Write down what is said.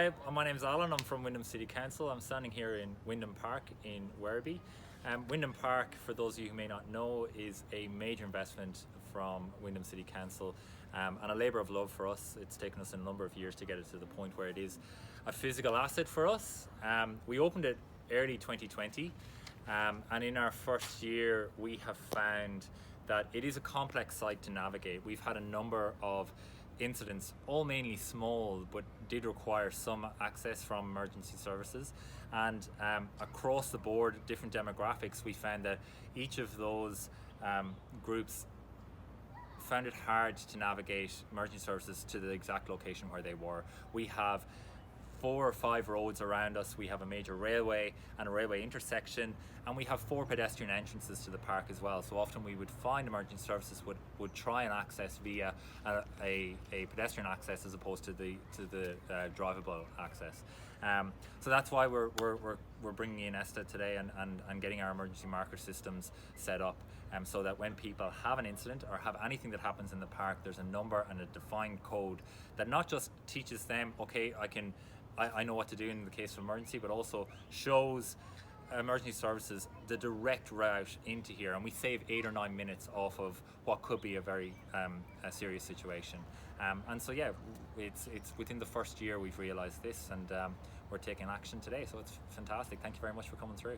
Hi, my name's Alan. I'm from Wyndham City Council. I'm standing here in Wyndham Park in Werribee. Wyndham Park, for those of you who may not know, is a major investment from Wyndham City Council and a labour of love for us. It's taken us a number of years to get it to the point where it is a physical asset for us. We opened it early 2020 and in our first year we have found that it is a complex site to navigate. We've had a number of incidents, all mainly small, but did require some access from emergency services, and across the board, different demographics, we found that each of those groups found it hard to navigate emergency services to the exact location where they were. We have 4 or 5 roads around us. We have a major railway and a railway intersection, and we have 4 pedestrian entrances to the park as well. So often we would find emergency services would try and access via a pedestrian access as opposed to the drivable access. So that's why we're bringing in ESTA today and getting our emergency marker systems set up, so that when people have an incident or have anything that happens in the park, there's a number and a defined code that not just teaches them, okay, I know what to do in the case of emergency, but also shows emergency services the direct route into here, and we save 8 or 9 minutes off of what could be a very serious situation. And so yeah, it's within the first year we've realized this, and we're taking action today, so it's fantastic. Thank you very much for coming through.